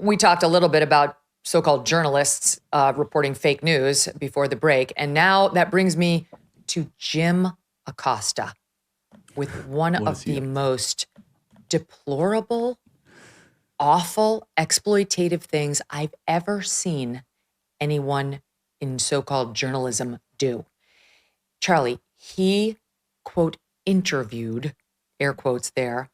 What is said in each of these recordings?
we talked a little bit about so-called journalists reporting fake news before the break. And now that brings me to Jim Acosta with one of the most deplorable, awful, exploitative things I've ever seen anyone in so-called journalism do. Charlie, he, quote, interviewed, air quotes there,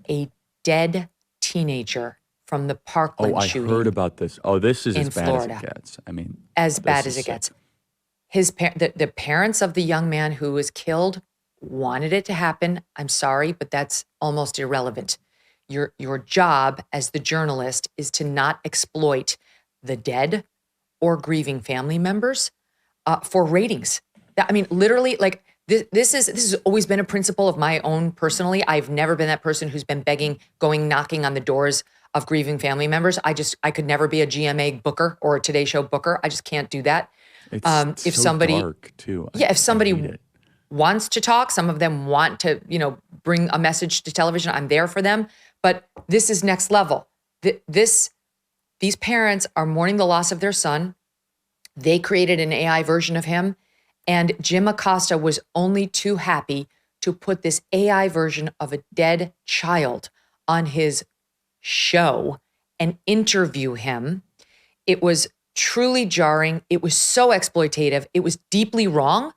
a dead teenager from the Parkland shooting. I heard about this. Oh, this is as bad Florida. as it gets. I mean, as bad as it gets. The parents of the young man who was killed wanted it to happen. I'm sorry, but that's almost irrelevant. Your job as the journalist is to not exploit the dead or grieving family members for ratings. I mean, literally, like this has always been a principle of my own personally. I've never been that person who's been begging, knocking on the doors of grieving family members. I could never be a GMA booker or a Today Show booker. I just can't do that. It's if so somebody, dark too. If somebody wants to talk, some of them want to, bring a message to television. I'm there for them. But this is next level. These parents are mourning the loss of their son. They created an AI version of him. And Jim Acosta was only too happy to put this AI version of a dead child on his show and interview him. It was truly jarring. It was so exploitative. It was deeply wrong.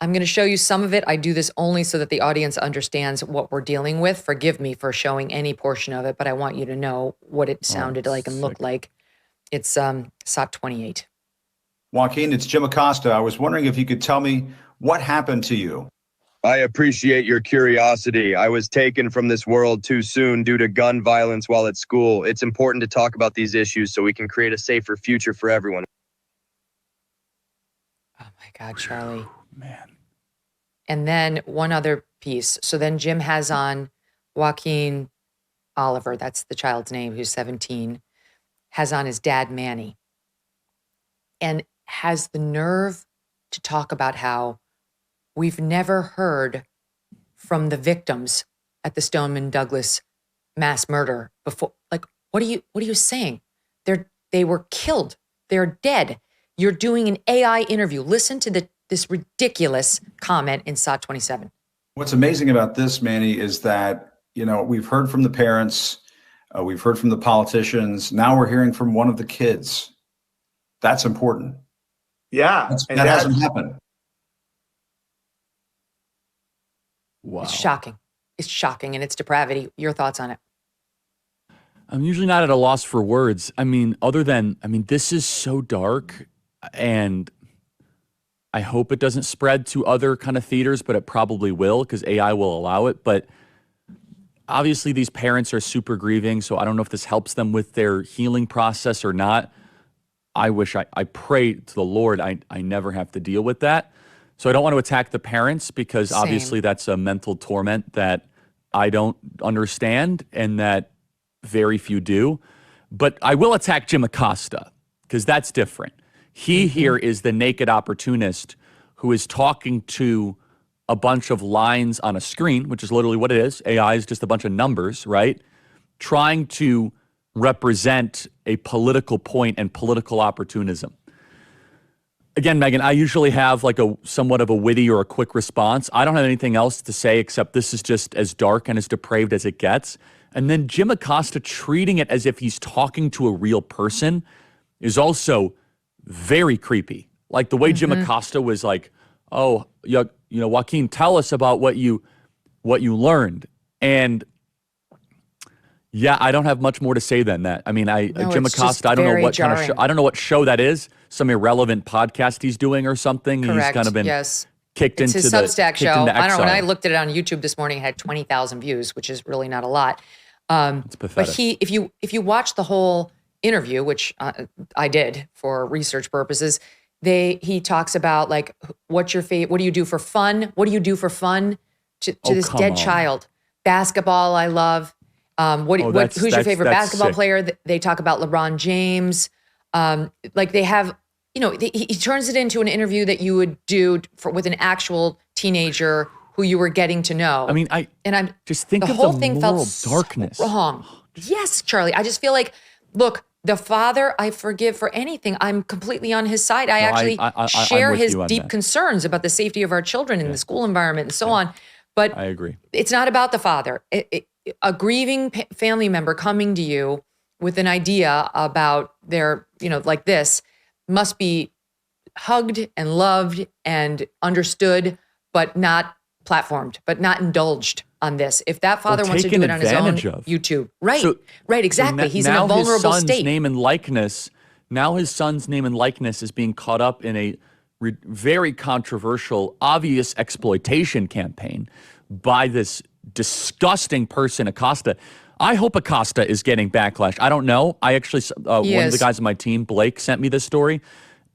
I'm going to show you some of it. I do this only so that the audience understands what we're dealing with. Forgive me for showing any portion of it, but I want you to know what it sounded like and looked like. It's SOT 28. Joaquin, it's Jim Acosta. I was wondering if you could tell me what happened to you. I appreciate your curiosity. I was taken from this world too soon due to gun violence while at school. It's important to talk about these issues so we can create a safer future for everyone. Oh my God, Charlie. Man. And then one other piece. So then Jim has on Joaquin Oliver, that's the child's name, who's 17, has on his dad, Manny, and has the nerve to talk about how we've never heard from the victims at the Stoneman Douglas mass murder before. Like, what are you saying? They were killed. They're dead. You're doing an AI interview. Listen to this ridiculous comment in SOT 27. What's amazing about this, Manny, is that, we've heard from the parents, we've heard from the politicians. Now we're hearing from one of the kids. That's important. Yeah. That hasn't happened. Wow. It's shocking. It's shocking, and it's depravity. Your thoughts on it? I'm usually not at a loss for words. This is so dark, and I hope it doesn't spread to other kind of theaters, but it probably will because AI will allow it. But obviously these parents are super grieving, so I don't know if this helps them with their healing process or not. I pray to the Lord I never have to deal with that. So I don't want to attack the parents because obviously that's a mental torment that I don't understand and that very few do. But I will attack Jim Acosta because that's different. He here is the naked opportunist who is talking to a bunch of lines on a screen, which is literally what it is. AI is just a bunch of numbers, right? Trying to represent a political point and political opportunism. Again, Megyn, I usually have like a somewhat of a witty or a quick response. I don't have anything else to say except this is just as dark and as depraved as it gets. And then Jim Acosta treating it as if he's talking to a real person is also very creepy. Like the way Jim Acosta was like, oh, Joaquin, tell us about what you learned. And yeah, I don't have much more to say than that. I mean, Jim Acosta, I don't know what kind of show, I don't know what show that is. Some irrelevant podcast he's doing or something. Correct. He's kind of been kicked into his the Substack show. I don't know. When I exile. looked at it on YouTube this morning, it had 20,000 views, which is really not a lot. It's pathetic. But if you watch the whole interview, which I did for research purposes, he talks about like, what's your favorite? What do you do for fun? What do you do for fun to this dead child? Basketball, I love. Who's your favorite basketball player? They talk about LeBron James. Like they have, he turns it into an interview that you would do with an actual teenager who you were getting to know. I mean, I'm just think the of whole the thing moral felt darkness. so wrong. Yes, Charlie. I just feel like look, the father, I forgive for anything. I'm completely on his side. I actually I'm share with his you on deep that. concerns about the safety of our children in the school environment and so on. But I agree. it's not about the father. A grieving family member coming to you with an idea about their, like this, must be hugged and loved and understood, but not platformed, but not indulged on this. If that father wants to do it on his own YouTube, right, exactly. He's in a vulnerable state. Now his son's name and likeness is being caught up in a very controversial, obvious exploitation campaign by this disgusting person, Acosta. I hope Acosta is getting backlash. I don't know. I actually, one of the guys on my team, Blake, sent me this story.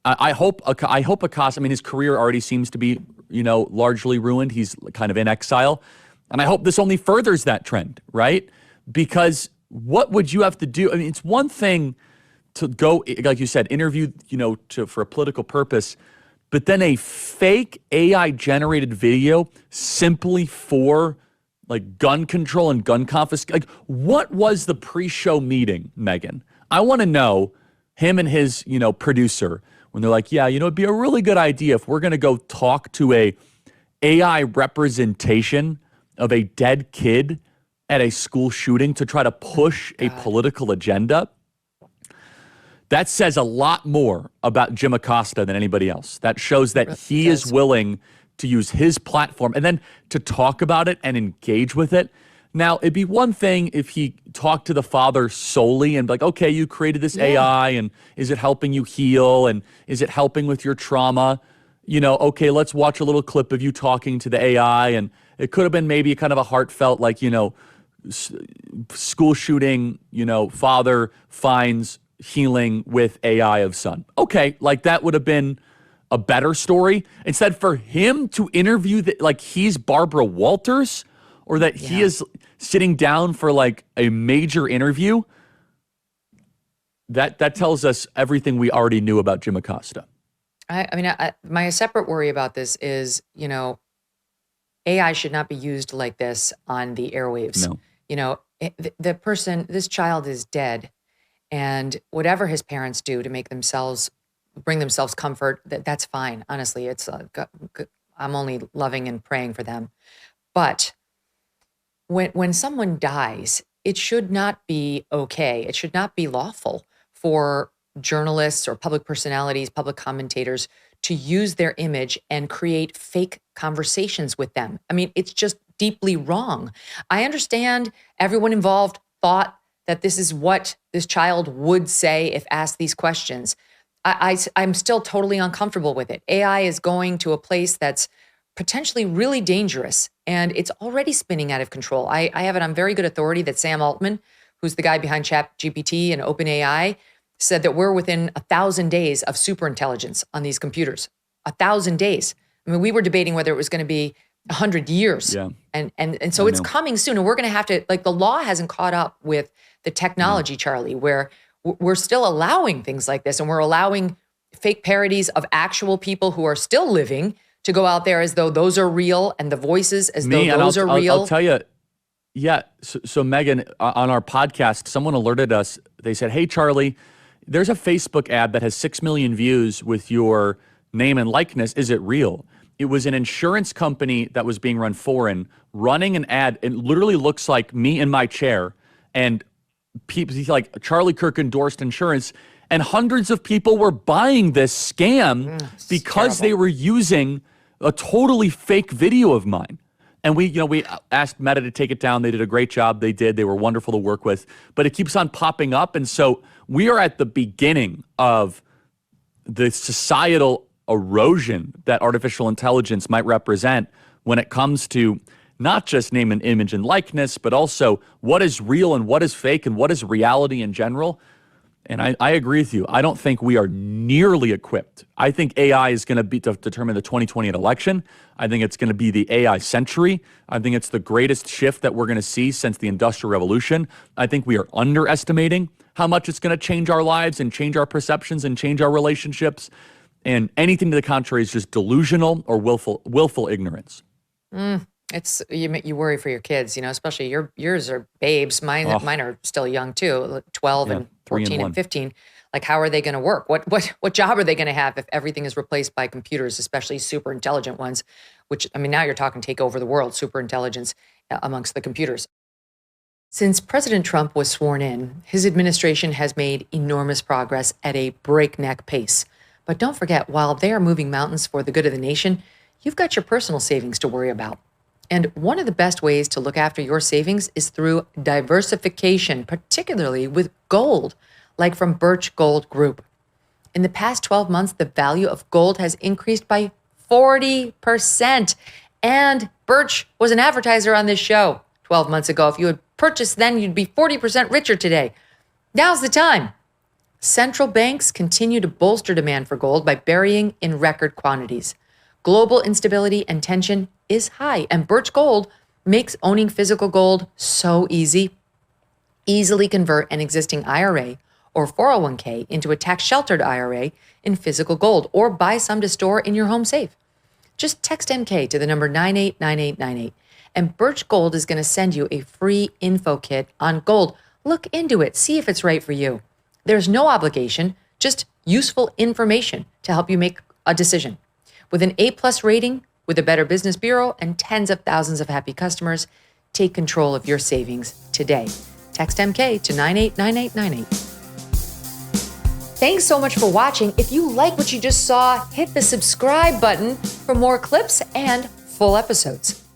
I hope Acosta, I mean, his career already seems to be, largely ruined. He's kind of in exile. And I hope this only furthers that trend, right? Because what would you have to do? I mean, it's one thing to go, like you said, interview, for a political purpose, but then a fake AI-generated video simply for like gun control and gun confiscation. Like, what was the pre-show meeting, Megyn? I want to know, him and his, producer, when they're like, yeah, it'd be a really good idea if we're going to go talk to a AI representation of a dead kid at a school shooting to try to push a political agenda. That says a lot more about Jim Acosta than anybody else. That shows that he is willing to use his platform and then to talk about it and engage with it. Now, it'd be one thing if he talked to the father solely and be like, okay, you created this AI, and is it helping you heal? And is it helping with your trauma? Okay, let's watch a little clip of you talking to the AI. And it could have been maybe kind of a heartfelt, like, school shooting, father finds healing with AI of son. Okay, like that would have been a better story. Instead, for him to interview like he's Barbara Walters, or that he is sitting down for like a major interview, that tells us everything we already knew about Jim Acosta. My separate worry about this is, AI should not be used like this on the airwaves. No. This child is dead, and whatever his parents do to bring themselves comfort, that's fine. Honestly, I'm only loving and praying for them. But when someone dies, it should not be okay. It should not be lawful for journalists or public personalities, public commentators to use their image and create fake conversations with them. I mean, it's just deeply wrong. I understand everyone involved thought that this is what this child would say if asked these questions. I'm still totally uncomfortable with it. AI is going to a place that's potentially really dangerous, and it's already spinning out of control. I have it on very good authority that Sam Altman, who's the guy behind ChatGPT and OpenAI, said that we're within 1,000 days of superintelligence on these computers. 1,000 days. I mean, we were debating whether it was going to be 100 years. Yeah. And so it's coming soon, and we're going to have to, like, the law hasn't caught up with the technology, Charlie, where we're still allowing things like this, and we're allowing fake parodies of actual people who are still living to go out there as though those are real, and the voices as though those are real. I'll tell you, so Megyn, on our podcast, someone alerted us. They said, hey, Charlie, there's a Facebook ad that has 6 million views with your name and likeness. Is it real? It was an insurance company that was being run foreign, running an ad. It literally looks like me in my chair, and people like Charlie Kirk endorsed insurance, and hundreds of people were buying this scam because they were using a totally fake video of mine. And we asked Meta to take it down. They did a great job. They did. They were wonderful to work with. But it keeps on popping up. And so we are at the beginning of the societal erosion that artificial intelligence might represent when it comes to not just name and image and likeness, but also what is real and what is fake and what is reality in general. And I agree with you. I don't think we are nearly equipped. I think AI is going to determine the 2028 election. I think it's going to be the AI century. I think it's the greatest shift that we're going to see since the Industrial Revolution. I think we are underestimating how much it's going to change our lives and change our perceptions and change our relationships. And anything to the contrary is just delusional or willful ignorance. You worry for your kids, especially yours are babes. Mine are still young too, 12 and 3 and 14 1. and 15. Like, how are they going to work? What job are they going to have if everything is replaced by computers, especially super intelligent ones? Which, now you're talking take over the world, super intelligence amongst the computers. Since President Trump was sworn in, his administration has made enormous progress at a breakneck pace. But don't forget, while they are moving mountains for the good of the nation, you've got your personal savings to worry about. And one of the best ways to look after your savings is through diversification, particularly with gold, like from Birch Gold Group. In the past 12 months, the value of gold has increased by 40%. And Birch was an advertiser on this show 12 months ago. If you had purchased then, you'd be 40% richer today. Now's the time. Central banks continue to bolster demand for gold by burying in record quantities. Global instability and tension is high, and Birch Gold makes owning physical gold so easy. Easily convert an existing IRA or 401k into a tax-sheltered IRA in physical gold, or buy some to store in your home safe. Just text MK to the number 989898, and Birch Gold is going to send you a free info kit on gold. Look into it, see if it's right for you. There's no obligation, just useful information to help you make a decision. With an A+ rating, with a Better Business Bureau, and tens of thousands of happy customers, take control of your savings today. Text MK to 989898. Thanks so much for watching. If you like what you just saw, hit the subscribe button for more clips and full episodes.